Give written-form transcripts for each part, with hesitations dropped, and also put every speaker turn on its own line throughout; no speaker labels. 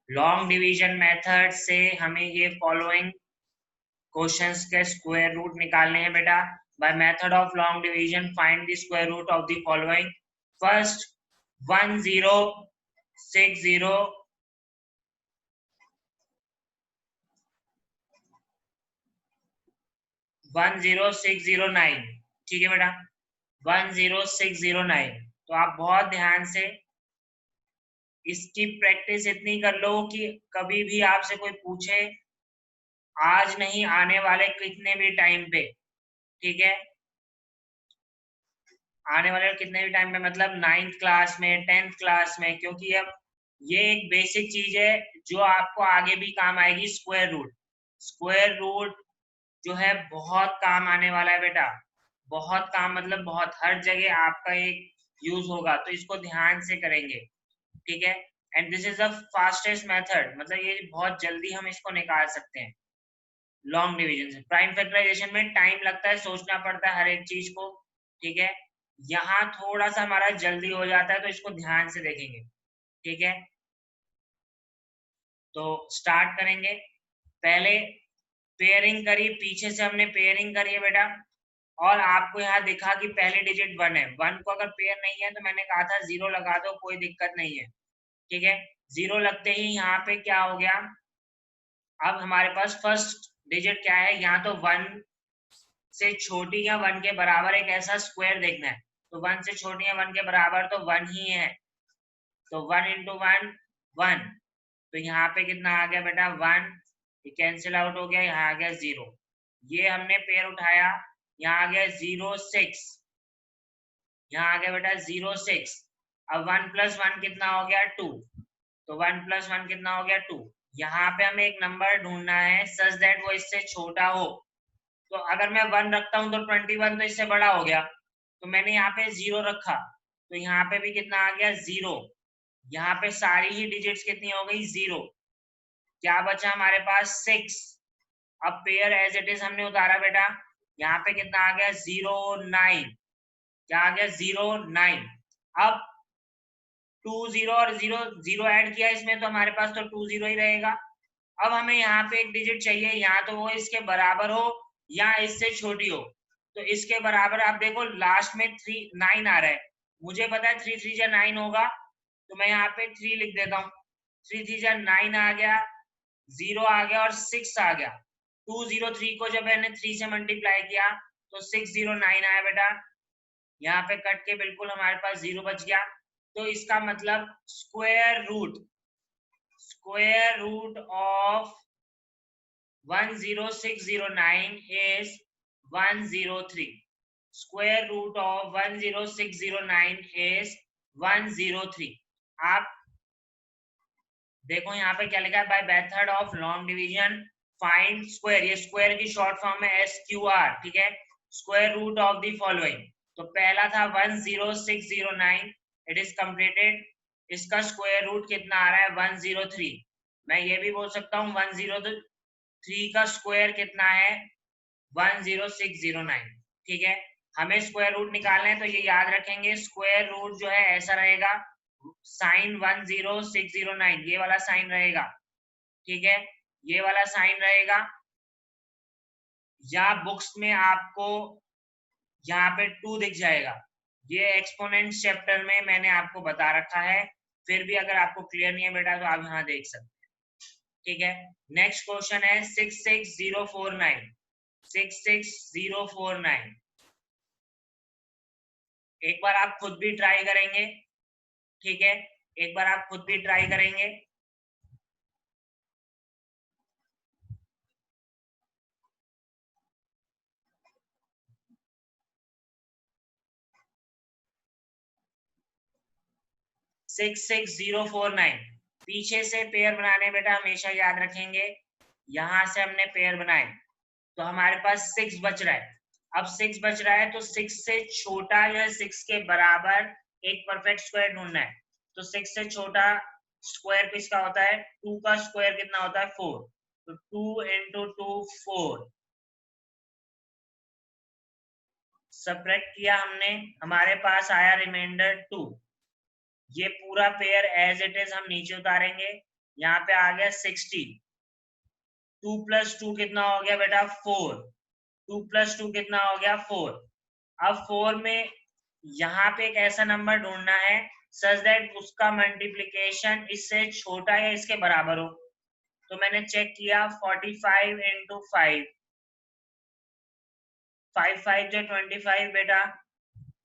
Long division method से हमें ये फॉलोइंग क्वेश्चंस के स्क्वायर रूट निकालने हैं बेटा। By method of long division find the square root of the following. First 1060 10609, ठीक है बेटा, 10609। तो आप बहुत ध्यान से इसकी प्रैक्टिस इतनी कर लो कि कभी भी आपसे कोई पूछे, आज नहीं आने वाले कितने भी टाइम पे, ठीक है, आने वाले कितने भी टाइम पे मतलब 9th क्लास में 10th क्लास में, क्योंकि अब ये एक बेसिक चीज है जो आपको आगे भी काम आएगी। स्क्वायर रूट, स्क्वायर रूट जो है बहुत काम आने वाला है बेटा, बहुत काम मतलब बहुत, हर जगह आपका एक यूज होगा, तो इसको ध्यान से करेंगे, ठीक है। And this is the fastest method, मतलब ये बहुत जल्दी हम इसको निकाल सकते हैं लॉन्ग डिवीजन से। प्राइम फैक्टराइजेशन में टाइम लगता है, सोचना पड़ता है हर एक चीज को, ठीक है। यहाँ थोड़ा सा हमारा जल्दी हो जाता है, तो इसको ध्यान से देखेंगे, ठीक है। तो स्टार्ट करेंगे। पहले पेयरिंग करी, पीछे से हमने पेयरिंग करी है बेटा, और आपको यहाँ दिखा कि पहले डिजिट 1 है। 1 को अगर पेयर नहीं है तो मैंने कहा था 0 लगा दो, कोई दिक्कत नहीं है, ठीक है। 0 लगते ही यहाँ पे क्या हो गया, अब हमारे पास फर्स्ट डिजिट क्या है, यहाँ तो 1 से छोटी या 1 के बराबर एक ऐसा स्क्वायर देखना है। तो 1 से छोटी या 1 के बराबर तो 1 ही है, तो 1 इंटू 1 1। तो यहाँ पे कितना आ गया बेटा 1, ये कैंसिल आउट हो गया, यहाँ आ गया 0। ये हमने पेयर उठाया, यहाँ आ गया 0 6, यहाँ आ गया बेटा 0 6। अब 1 प्लस 1 कितना हो गया 2, तो 1 प्लस 1 कितना हो गया 2। यहाँ पे हमें एक नंबर ढूंढना है सच दैट वो इससे छोटा हो। तो अगर मैं 1 रखता हूँ तो 21 तो इससे बड़ा हो गया, तो मैंने यहाँ पे 0 रखा, तो यहाँ पे भी कितना आ गया 0। यहाँ पे सारी ही डिजिट्स कितनी हो गई 0, क्या बचा हमारे पास 6। अब पेयर एज इट इज हमने उतारा बेटा, यहाँ पे कितना आ गया 0 9, क्या आ गया 0 9। अब 2 0 और 0 0 ऐड किया इसमें, तो हमारे पास तो 2 0 ही रहेगा। अब हमें यहाँ पे एक डिजिट चाहिए, यहाँ तो वो इसके बराबर हो या इससे छोटी हो। तो इसके बराबर आप देखो लास्ट में 3 9 आ रहा है, मुझे पता है 3 3 9 होगा, तो मैं यहाँ पे 3 लिख देता हूँ। 3 3 9 आ गया, 0 आ गया और 6 आ गया। 203 को जब मैंने 3 से मल्टीप्लाई किया तो 609 आया बेटा। यहाँ पे कट के बिल्कुल हमारे पास 0 बच गया। तो इसका मतलब square root of 10609 is 103। Square root of 10609 is 103। आप देखो यहाँ पे क्या लिखा है, by method of long division find square, ये स्क्वायर की शॉर्ट फॉर्म है SQR, ठीक है। Square root of the following, तो पहला था 10609, इट इज कंप्लीटेड। इसका स्क्वायर रूट कितना आ रहा है 103। मैं ये भी बोल सकता हूँ 103 का स्क्वायर कितना है 10609, ठीक है। हमें स्क्वायर रूट निकालना है, तो ये याद रखेंगे स्क्वायर रूट जो है ऐसा रहेगा, साइन 10609 ये वाला साइन रहेगा, ठीक है, ये वाला साइन रहेगा। या बुक्स में आपको यहाँ पे 2 दिख जाएगा, ये एक्सपोनेंट चैप्टर में मैंने आपको बता रखा है, फिर भी अगर आपको क्लियर नहीं है बेटा तो आप यहाँ देख सकते हैं, ठीक है। नेक्स्ट क्वेश्चन है 66049, 66049। एक बार आप खुद भी ट्राई करेंगे, ठीक है, एक बार आप खुद भी ट्राई करेंगे। सिक्स 66049, पीछे से पेयर बनाने बेटा हमेशा याद रखेंगे, यहां से हमने पेयर बनाए तो हमारे पास 6 बच रहा है। अब 6 बच रहा है तो 6 से छोटा या 6 के बराबर एक परफेक्ट स्क्वायर ढूंढना है। तो 6 से छोटा स्क्वायर किसका होता है, 2 का स्क्वायर कितना होता है 4, तो 2 इंटू 2 4। सब्ट्रैक्ट किया हमने, हमारे पास आया रिमाइंडर 2। ये पूरा पेयर एज इट इज हम नीचे उतारेंगे, यहाँ पे आ गया 60, 2 + 2 कितना हो गया बेटा 4, 2 + 2 कितना हो गया 4। अब 4 में यहाँ पे एक ऐसा नंबर ढूंढना है सच दैट उसका मल्टीप्लीकेशन इससे छोटा या इसके बराबर हो। तो मैंने चेक किया 45 × 5, 5 5 जो 25 बेटा,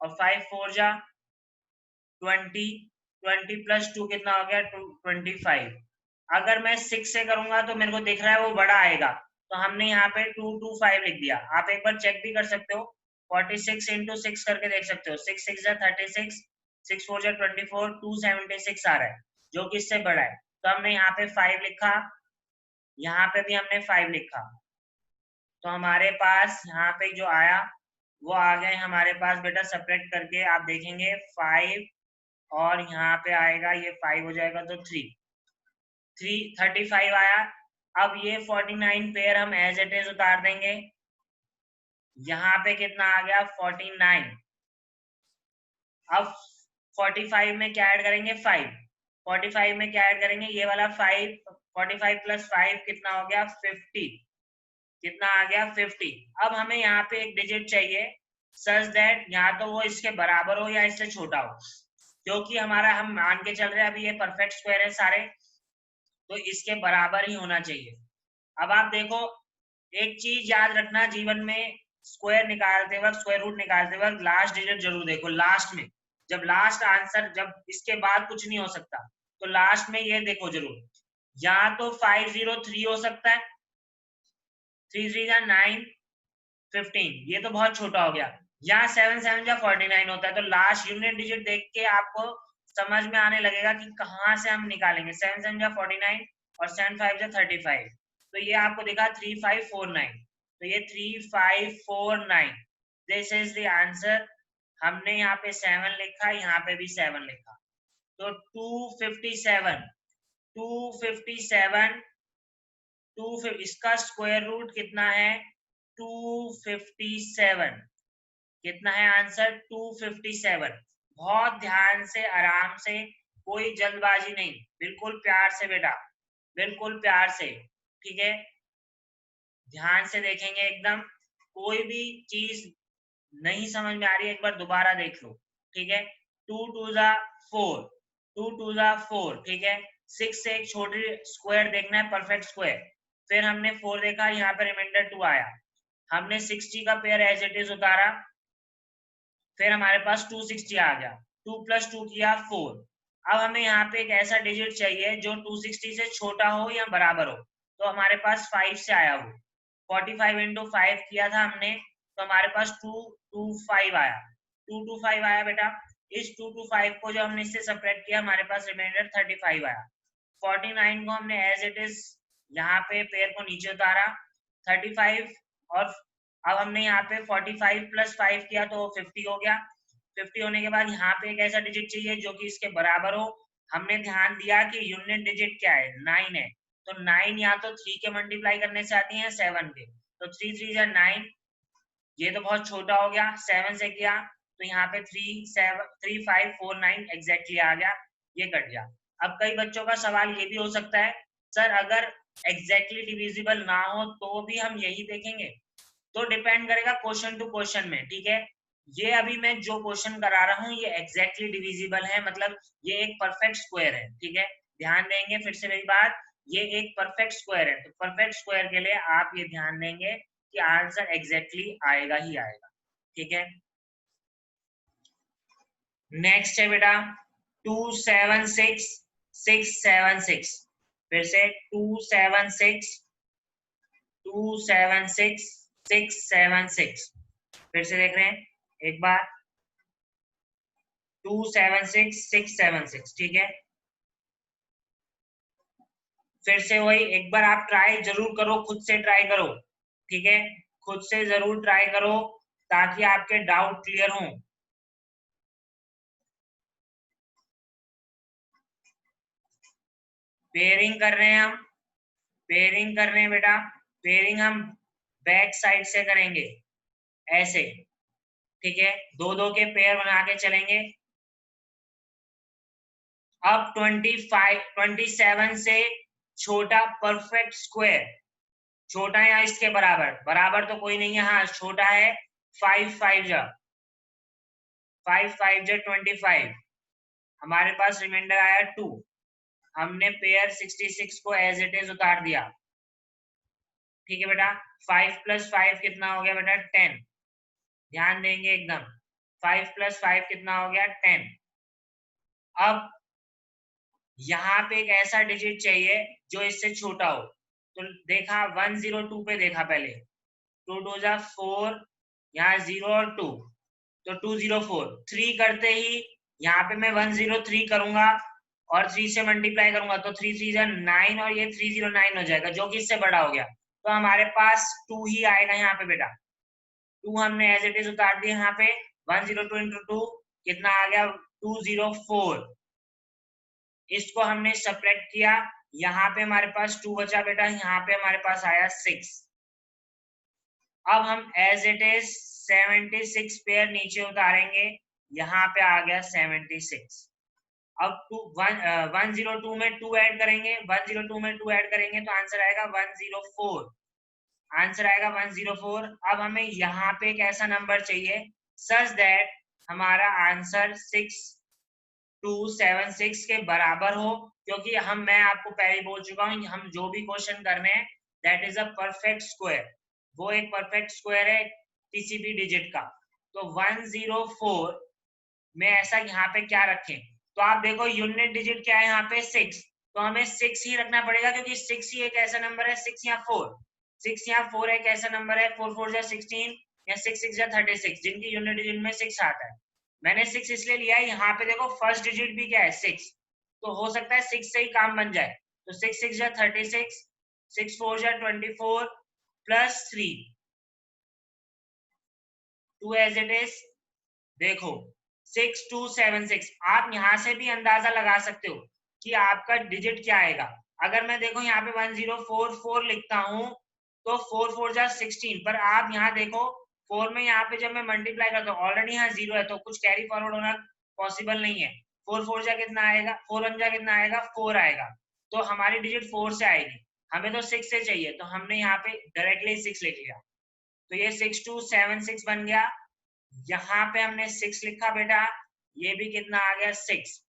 और 5 4 जा 20, 20 + 2 कितना हो गया 25। अगर मैं 6 से करूंगा तो मेरे को दिख रहा है वो बड़ा आएगा, तो हमने यहाँ पे 225 लिख दिया। आप एक बार चेक भी कर सकते हो, 46 × 6 करके देख सकते हो, 6 6 जा 36, 6 4 जा 24, 276 आ रहा है, जो कि इससे बड़ा है। तो हमने यहाँ पे 5 लिखा, यहाँ पे भी हमने 5 लिखा, तो हमारे पास यहाँ पे जो आया वो आ गए हमारे पास बेटा। सेपरेट करके आप देखेंगे 5 और यहाँ पे आएगा ये 5 हो जाएगा, तो 35 आया। अब ये 49 पेयर हम एज इट इज उतार देंगे। यहाँ पे कितना आ गया 49। अब 45 में क्या ऐड करेंगे 5, 45 में क्या ऐड करेंगे ये वाला 5, 45 + 5 कितना हो गया 50, कितना आ गया 50। अब हमें यहाँ पे एक डिजिट चाहिए सच दैट यहाँ तो वो इसके बराबर हो या इससे छोटा हो, क्योंकि हमारा हम मान के चल रहे हैं अभी ये परफेक्ट स्क्वायर है सारे, तो इसके बराबर ही होना चाहिए। अब आप देखो एक चीज याद रखना जीवन में, स्क्वायर निकालते वक्त, स्क्वायर रूट निकालते वक्त लास्ट डिजिट जरूर देखो। लास्ट में जब लास्ट आंसर, जब इसके बाद कुछ नहीं हो सकता, तो लास्ट में ये देखो जरूर, या तो 503 हो सकता है, 3 3 जा 9, 15, ये तो बहुत छोटा हो गया, या 7 7 जा 49 होता है। तो लास्ट यूनिट डिजिट देख के आपको समझ में आने लगेगा कि कहाँ से हम निकालेंगे। 7 7 जा 49 और 7 5 जा 35, तो ये आपको दिखा 3549, तो ये 3549, दिस इज द आंसर। हमने यहाँ पे 7 लिखा, यहाँ पे भी 7 लिखा, तो 257, 257, इसका स्क्वायर रूट कितना है 257, कितना है आंसर 257। बहुत ध्यान से आराम से, कोई जल्दबाजी नहीं, बिल्कुल प्यार से बेटा, बिल्कुल प्यार से, ठीक है, ध्यान से देखेंगे एकदम। कोई भी चीज नहीं समझ में आ रही है एक बार दोबारा देख लो, ठीक है। 2 2 जा 4, 2 2 जा 4, ठीक है। 6 से एक छोटी स्क्वायर देखना है, परफेक्ट स्क्वायर। फिर हमने 4 देखा, यहाँ पे रिमाइंडर 2 आया, हमने 60 का पेयर एज इट इज उतारा, फिर हमारे पास 260 आ गया, 2 + 2 किया 4। अब हमें यहाँ पे एक ऐसा डिजिट चाहिए जो 260 से छोटा हो या बराबर हो, तो हमारे पास 5 से आया वो, 45 × 5 किया था हमने, तो हमारे पास 225 आया, 225 आया बेटा। इस 225 को जो हमने इससे सेपरेट किया, हमारे पास रिमाइंडर 35 आया। 49 को हमने एज इट इज यहाँ पे पेयर को नीचे उतारा, 35, और अब हमने यहाँ पे 45 + 5 किया तो 50 हो गया। 50 होने के बाद यहाँ पे एक ऐसा डिजिट चाहिए जो कि इसके बराबर हो। हमने ध्यान दिया कि यूनिट डिजिट क्या है 9 है, तो 9 या तो 3 के मल्टीप्लाई करने से आती है 7 के, तो 3 3 जा 9, ये तो बहुत छोटा हो गया। 7 से किया तो यहाँ पे 3549 एग्जैक्टली आ गया, ये कट गया। अब कई बच्चों का सवाल ये भी हो सकता है सर अगर एग्जैक्टली डिविजिबल ना हो तो भी हम यही देखेंगे, तो डिपेंड करेगा क्वेश्चन टू क्वेश्चन में, ठीक है। ये अभी मैं जो क्वेश्चन करा रहा हूँ ये एग्जैक्टली डिविजिबल है, मतलब ये एक परफेक्ट स्क्वायर है, ठीक है। ध्यान देंगे फिर से मेरी बात, ये एक परफेक्ट स्क्वायर है, तो परफेक्ट स्क्वायर के लिए आप ये ध्यान देंगे कि आंसर एग्जैक्टली आएगा ही आएगा, ठीक है। नेक्स्ट है बेटा 276676, फिर से 27662676, फिर से देख रहे हैं एक बार 276676, ठीक है। फिर से वही एक बार आप ट्राई जरूर करो, खुद से ट्राई करो, ठीक है, खुद से जरूर ट्राई करो ताकि आपके डाउट क्लियर हों। पेयरिंग कर रहे हैं हम, पेयरिंग कर रहे हैं बेटा, पेयरिंग हम बैक साइड से करेंगे ऐसे, ठीक है, दो दो के पेयर बना के चलेंगे। अब 27 से छोटा परफेक्ट स्क्वायर, छोटा या इसके बराबर, बराबर तो कोई नहीं है, हाँ छोटा है 5 5 जा 25, हमारे पास रिमाइंडर आया 2, हमने पेयर 66 को एज इट इज उतार दिया। ठीक है बेटा, 5 + 5 कितना हो गया बेटा 10, ध्यान देंगे एकदम, 5 + 5 कितना हो गया 10। अब यहाँ पे एक ऐसा डिजिट चाहिए जो इससे छोटा हो, तो देखा 102 पे देखा पहले, 2 2 जा 4, यहाँ 0 और 2, तो 204, 3 करते ही यहाँ पे मैं 103 करूंगा और 3 से मल्टीप्लाई करूंगा तो 3 3 जा 9 और ये 309 हो जाएगा, जो कि इससे बड़ा हो गया, तो हमारे पास 2 ही आएगा यहाँ पे बेटा। 2 हमने एज इट इज उतार दिया यहाँ पे, 102 इंटू 2 कितना आ गया 204, इसको हमने सब्ट्रैक्ट किया, यहाँ पे हमारे पास 2 बचा बेटा, यहाँ पे हमारे पास आया 6। अब हम एज इट इज 76 पेयर नीचे उतारेंगे, यहाँ पे आ गया 76। अब 102 में 2 ऐड करेंगे, 102 में 2 ऐड करेंगे तो आंसर आएगा 104, आंसर आएगा 104। अब हमें यहाँ पे एक ऐसा नंबर चाहिए सच दैट हमारा आंसर 6276 के बराबर हो, क्योंकि मैं आपको पहले बोल चुका हूँ, हम जो भी क्वेश्चन कर रहे हैं that is a perfect square, वो एक परफेक्ट स्क्वायर है किसी भी डिजिट का। तो 104 में ऐसा यहाँ पे क्या रखें, तो आप देखो यूनिट डिजिट क्या है यहाँ पे 6, तो हमें 6 ही रखना पड़ेगा, क्योंकि 6 ही एक ऐसा नंबर है, 6 या 4, 6 या 4 एक ऐसा नंबर है, 4 4 जा 16 या 6 6 जा 36, जिनकी यूनिट डिजिट में 6 आता है। मैंने 6 इसलिए लिया है, यहाँ पे देखो फर्स्ट डिजिट भी क्या है 6, तो हो सकता है 6 से ही काम बन जाए, तो 6 6 जा 36, 6 4 जा 24 प्लस 3, 2 एज इट इज, देखो 6276। आप यहाँ से भी अंदाजा लगा सकते हो कि आपका डिजिट क्या आएगा। अगर मैं देखो यहाँ पे 1044 लिखता हूँ तो 4 4 जा 16, पर आप यहाँ देखो 4 में यहाँ पे जब मैं मल्टीप्लाई करता हूँ ऑलरेडी यहाँ 0 है, तो कुछ कैरी फॉरवर्ड होना पॉसिबल नहीं है। 4 4 जा कितना आएगा, 4 1 जा कितना आएगा 4 आएगा, तो हमारी डिजिट 4 से आएगी, हमें तो 6 से चाहिए, तो हमने यहाँ पे डायरेक्टली 6 लिख लिया, तो ये 6276 बन गया। यहाँ पे हमने 6 लिखा बेटा, ये भी कितना आ गया 6,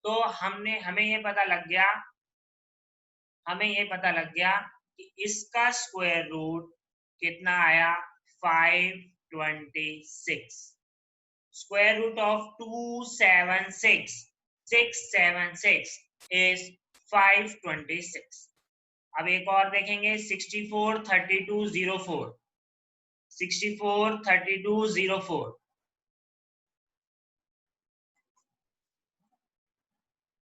तो हमें ये पता लग गया, कि इसका स्क्वायर रूट कितना आया 526, स्क्वायर रूट ऑफ 676 इज 526। अब एक और देखेंगे 643204, 643204,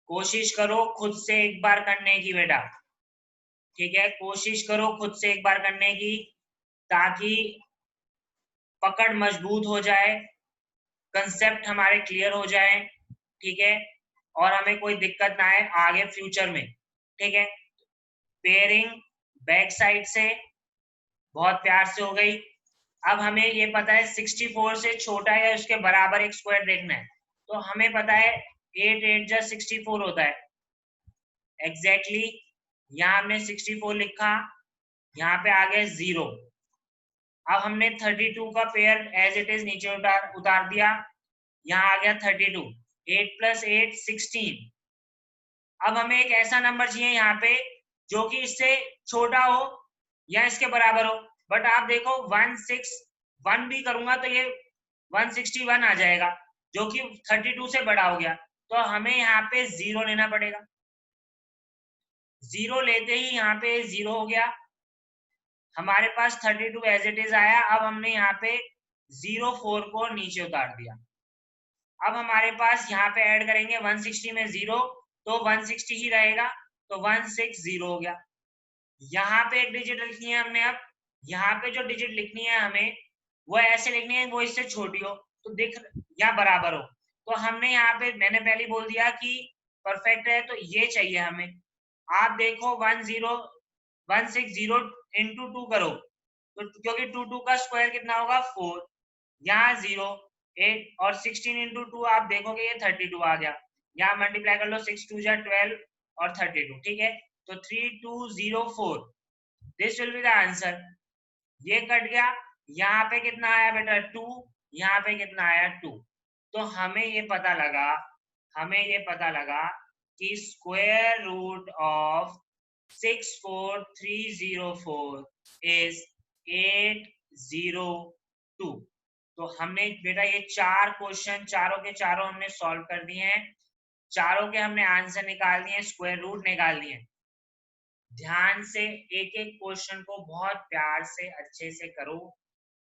कोशिश करो खुद से एक बार करने की बेटा, ठीक है, कोशिश करो खुद से एक बार करने की, ताकि पकड़ मजबूत हो जाए, कंसेप्ट हमारे क्लियर हो जाए, ठीक है, और हमें कोई दिक्कत ना आए आगे फ्यूचर में, ठीक है। पेयरिंग बैक साइड से बहुत प्यार से हो गई। अब हमें ये पता है 64 से छोटा या उसके बराबर एक स्क्वायर देखना है, तो हमें पता है 8 8 जा 64 होता है एग्जैक्टली, यहाँ हमने 64 लिखा, यहाँ पे आ गया 0। अब हमने 32 का पेयर एज इट इज नीचे उतार दिया, यहाँ आ गया 32, 8 + 8 16। अब हमें एक ऐसा नंबर चाहिए यहाँ पे जो कि इससे छोटा हो या इसके बराबर हो, बट आप देखो 161 भी करूंगा तो ये 161 आ जाएगा, जो कि 32 से बड़ा हो गया, तो हमें यहाँ पे 0 लेना पड़ेगा। 0 लेते ही यहाँ पे 0 हो गया, हमारे पास 32 एज इट इज आया। अब हमने यहाँ पे 04 को नीचे उतार दिया, अब हमारे पास यहाँ पे ऐड करेंगे 160 में 0, तो 160 ही रहेगा, तो 160 हो गया। यहाँ पे एक डिजिट लिखनी है हमने, अब यहाँ पे जो डिजिट लिखनी है हमें वो ऐसे लिखनी है वो इससे छोटी हो तो दिख या बराबर हो, तो हमने यहाँ पे मैंने पहले बोल दिया कि परफेक्ट है तो ये चाहिए हमें। आप देखो 160 इंटू 2 करो, तो क्योंकि 2 का स्क्वायर कितना होगा 4, यहाँ 0 8 और 16 इंटू 2 आप देखोगे ये 32 आ गया, यहाँ मल्टीप्लाई कर लो, 6 2 जा 12 और 32, ठीक है। तो 3204, this will be the answer. ये कट गया, यहाँ पे कितना आया बेटा 2, यहाँ पे कितना आया 2। तो हमें ये पता लगा कि स्क्वायर रूट ऑफ 64304 इज 802। तो हमने बेटा ये 4 क्वेश्चन चारों के चारों हमने सॉल्व कर दिए हैं, चारों के हमने आंसर निकाल दिए, स्क्वायर रूट निकाल दिए। ध्यान से एक एक क्वेश्चन को बहुत प्यार से अच्छे से करो,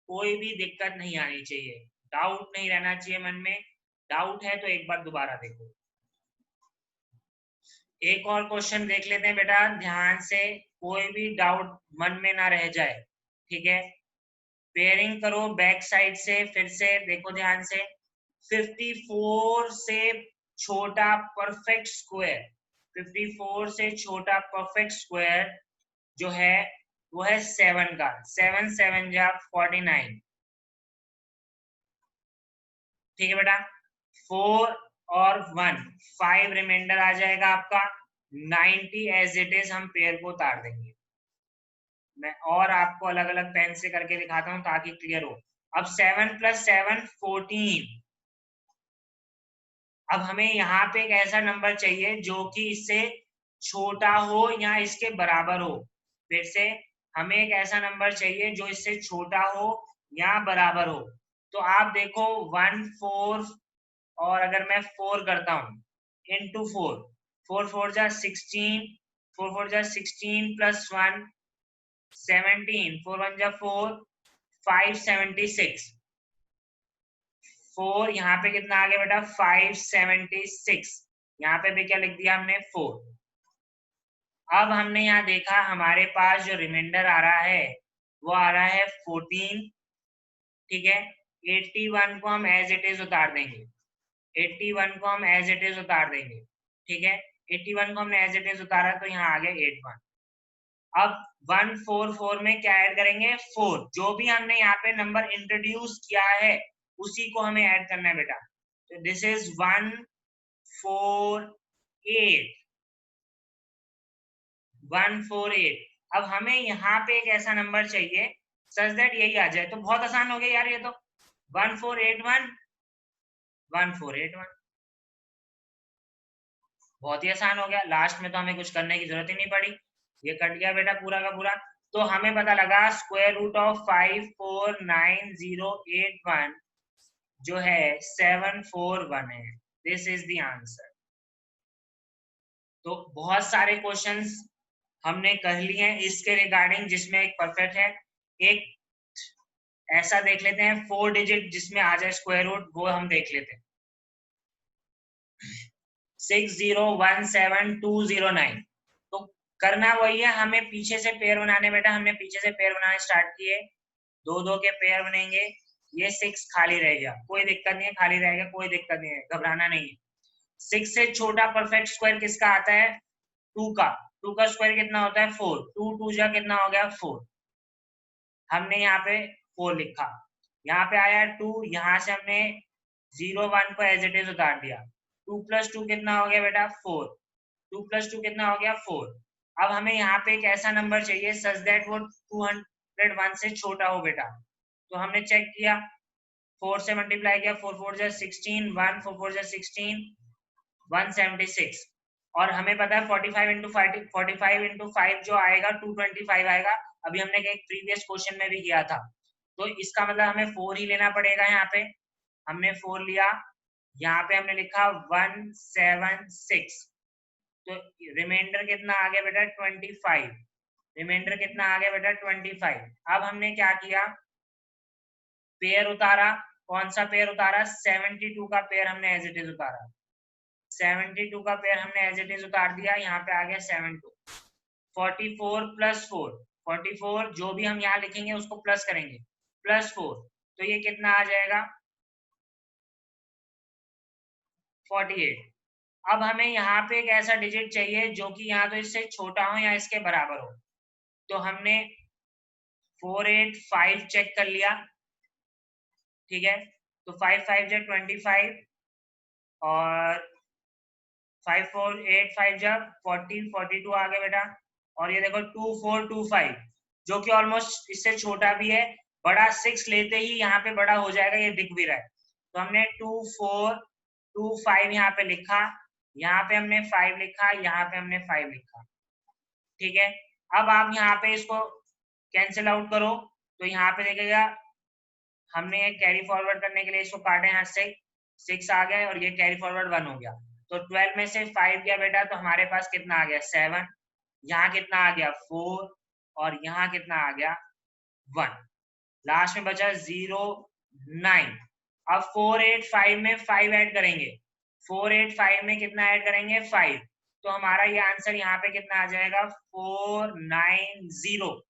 कोई भी दिक्कत नहीं आनी चाहिए, डाउट नहीं रहना चाहिए मन में। डाउट है तो एक बार दोबारा देखो। एक और क्वेश्चन देख लेते हैं बेटा ध्यान से, कोई भी डाउट मन में ना रह जाए, ठीक है। पेयरिंग करो बैक साइड से, फिर से देखो ध्यान से। 54 से छोटा परफेक्ट स्क्वायर, 54 से छोटा परफेक्ट स्क्वायर जो है वो है 7 का। 7 7 जा 49, ठीक है बेटा। 4 और 1 5 रिमाइंडर आ जाएगा आपका। 90 एज इट इज हम पेयर को उतार देंगे। मैं और आपको अलग अलग पेन से करके दिखाता हूं ताकि क्लियर हो। अब 7 + 7 14। अब हमें यहाँ पे एक ऐसा नंबर चाहिए जो कि इससे छोटा हो या इसके बराबर हो। फिर से हमें एक ऐसा नंबर चाहिए जो इससे छोटा हो या बराबर हो। तो आप देखो 1 4, और अगर मैं 4 करता हूं इंटू 4, 4 4 जा 16, 4 4 जा 16 + 1 17, 4 1 जा 4, 576। 4 यहाँ पे कितना आ गया बेटा 576, यहाँ पे भी क्या लिख दिया हमने 4। अब हमने यहाँ देखा हमारे पास जो रिमाइंडर आ रहा है वो आ रहा है 14, ठीक है। 81 को हम एज इट इज उतार देंगे, 81 को हम एज इट इज उतार देंगे, ठीक है। 81 को हमने एज इट इज उतारा तो यहाँ आ गया 81। अब 144 में क्या ऐड करेंगे 4, जो भी हमने यहाँ पे नंबर इंट्रोड्यूस किया है उसी को हमें ऐड करना है बेटा। तो दिस इज 148, 148। अब हमें यहाँ पे एक ऐसा नंबर चाहिए सच दैट यही आ जाए। तो बहुत आसान हो गया यार ये तो, 1481, 1481, बहुत ही आसान हो गया। लास्ट में तो हमें कुछ करने की जरूरत ही नहीं पड़ी, ये कट गया बेटा पूरा का पूरा। तो हमें पता लगा स्क्वायर रूट ऑफ 549081 जो है 741 है। This is the answer. तो बहुत सारे क्वेश्चंस हमने कर लिए हैं इसके रिगार्डिंग जिसमें एक परफेक्ट है। एक ऐसा देख लेते हैं 4 डिजिट जिसमें आ जाए स्क्वायर रूट, वो हम देख लेते हैं। 6017209। तो करना वही है, हमें पीछे से पेयर बनाने बेटा, हमने पीछे से पेयर बनाने स्टार्ट किए, 2 2 के पेयर बनेंगे। ये 6 खाली रह गया, कोई दिक्कत नहीं है, खाली रहेगा कोई दिक्कत नहीं है, घबराना नहीं है। 6 से छोटा परफेक्ट स्क्वायर किसका आता है 2 का। 2 का स्क्वायर कितना होता है 4, 2 2 जा कितना हो गया 4, हमने यहाँ पे 4 लिखा। यहाँ पे आया 2, यहाँ से हमने 0 1 को एज इट इज उतार दिया। 2 + 2 कितना हो गया बेटा 4, 2 + 2 कितना हो गया 4। अब हमें यहाँ पे एक ऐसा नंबर चाहिए सच दैट वो 201 से छोटा हो बेटा। तो हमने चेक किया, 4 से मल्टीप्लाई किया, 4 4 जा 16, 1 4 4 जा 16, 176। और हमें पता है 45 इंटू 5 जो आएगा 225 आएगा। अभी हमने एक प्रीवियस क्वेश्चन में भी किया था। तो इसका मतलब हमें 4 ही लेना पड़ेगा। यहाँ पे हमने 4 लिया, यहाँ पे हमने लिखा 176। तो रिमाइंडर कितना आ गया बेटा 25, रिमाइंडर कितना आ गया बेटा 25। अब हमने क्या किया पेयर उतारा, कौन सा पेयर उतारा 72 का पेयर हमने एज इट इज उतारा। 72 का पेयर हमने एज इट इज उतार दिया, यहाँ पे आ गया 72। 44 + 4, 44 जो भी हम यहाँ लिखेंगे उसको प्लस करेंगे, +4, तो ये कितना आ जाएगा 48। अब हमें यहाँ पे एक ऐसा डिजिट चाहिए जो कि यहाँ तो इससे छोटा हो या इसके बराबर हो। तो हमने 485 चेक कर लिया, ठीक है। तो 5 5 जा 25 और 5 4 8 5 जब 40 42 आ गया बेटा। और ये देखो 2 4 2 5 जो कि ऑलमोस्ट इससे छोटा भी है, बड़ा 6 लेते ही यहाँ पे बड़ा हो जाएगा, ये दिख भी रहा है। तो हमने 2 4 2 5 यहाँ पे लिखा, यहाँ पे हमने 5 लिखा, यहाँ पे हमने 5 लिखा। ठीक है, अब आप यहाँ पे इसको कैंसिल आउट करो तो यहाँ पे देखिएगा हमने ये कैरी फॉरवर्ड करने के लिए इसको काटे, यहाँ से 6 आ गया और ये कैरी फॉरवर्ड 1 हो गया। तो 12 में से 5 गया बेटा, तो हमारे पास कितना आ गया 7, यहाँ कितना आ गया 4 और यहाँ कितना आ गया 1, लास्ट में बचा 0 9। अब 4 8 5 में 5 ऐड करेंगे, 4 8 5 में कितना ऐड करेंगे 5, तो हमारा ये आंसर यहाँ पे कितना आ जाएगा 490।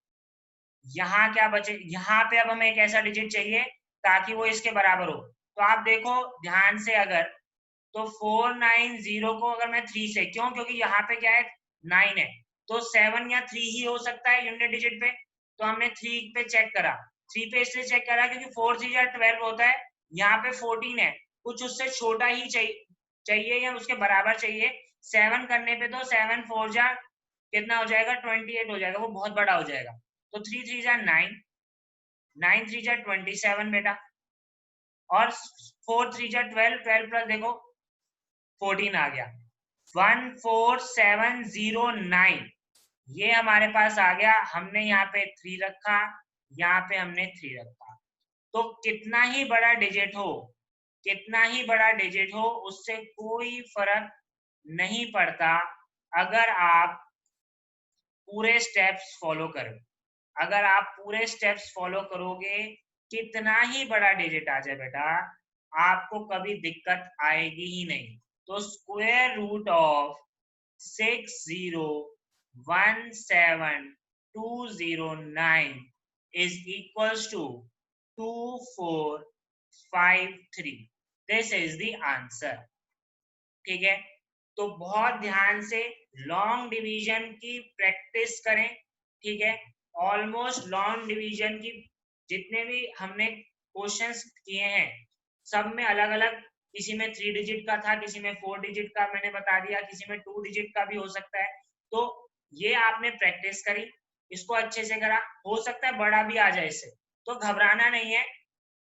यहाँ क्या बचे, यहाँ पे अब हमें एक ऐसा डिजिट चाहिए ताकि वो इसके बराबर हो। तो आप देखो ध्यान से, अगर तो 490 को अगर मैं 3 से, क्यों, क्योंकि यहाँ पे क्या है 9 है, तो 7 या 3 ही हो सकता है यूनिट डिजिट पे। तो हमने 3 पे चेक करा, 3 पे इसलिए चेक करा क्योंकि 4 3 12 होता है, यहाँ पे 14 है, कुछ उससे छोटा ही चाहिए या उसके बराबर चाहिए। 7 करने पे तो 7 4 जा कितना हो जाएगा 28 हो जाएगा, वो बहुत बड़ा हो जाएगा। तो 3 3 जा 9, 9 3 जा 27 बेटा, और 4 3 जा 12, 12 प्लस देखो 14 आ गया, 14709 ये हमारे पास आ गया। हमने यहाँ पे 3 रखा, यहाँ पे हमने 3 रखा। तो कितना ही बड़ा डिजिट हो, कितना ही बड़ा डिजिट हो, उससे कोई फर्क नहीं पड़ता अगर आप पूरे स्टेप्स फॉलो करें। अगर आप पूरे स्टेप्स फॉलो करोगे, कितना ही बड़ा डिजिट आ जाए बेटा, आपको कभी दिक्कत आएगी ही नहीं। तो square root of 6017209 is equals to 2453. This is the answer. ठीक है, तो बहुत ध्यान से लॉन्ग डिवीजन की प्रैक्टिस करें। ठीक है, ऑलमोस्ट लॉन्ग डिवीजन की जितने भी हमने क्वेश्चंस किए हैं, सब में अलग अलग, किसी में 3 डिजिट का था, किसी में 4 डिजिट का मैंने बता दिया, किसी में 2 डिजिट का भी हो सकता है। तो ये आपने प्रैक्टिस करी, इसको अच्छे से करा, हो सकता है बड़ा भी आ जाए इससे, तो घबराना नहीं है,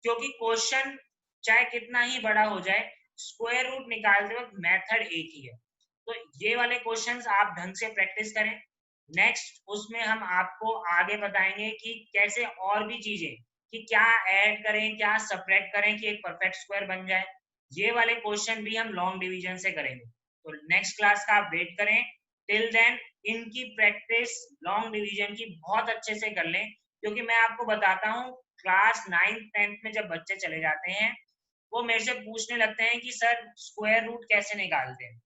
क्योंकि क्वेश्चन चाहे कितना ही बड़ा हो जाए, स्क्वायर रूट निकालते वक्त मेथड एक ही है। तो ये वाले क्वेश्चंस आप ढंग से प्रैक्टिस करें। नेक्स्ट उसमें हम आपको आगे बताएंगे कि कैसे और भी चीजें, कि क्या ऐड करें, क्या सब्ट्रैक्ट करें कि एक परफेक्ट स्क्वायर बन जाए। ये वाले क्वेश्चन भी हम लॉन्ग डिवीजन से करेंगे, तो नेक्स्ट क्लास का आप वेट करें। टिल देन इनकी प्रैक्टिस लॉन्ग डिवीजन की बहुत अच्छे से कर लें, क्योंकि मैं आपको बताता हूँ क्लास 9th 10th में जब बच्चे चले जाते हैं, वो मेरे से पूछने लगते हैं कि सर स्क्वायर रूट कैसे निकालते हैं।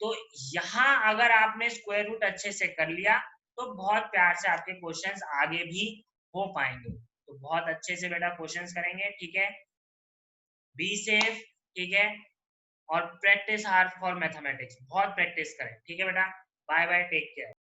तो यहाँ अगर आपने स्क्वायर रूट अच्छे से कर लिया, तो बहुत प्यार से आपके क्वेश्चंस आगे भी हो पाएंगे। तो बहुत अच्छे से बेटा क्वेश्चंस करेंगे। ठीक है, बी सेफ। ठीक है, और प्रैक्टिस हार्ड फॉर मैथमेटिक्स, बहुत प्रैक्टिस करें। ठीक है बेटा, बाय बाय, टेक केयर।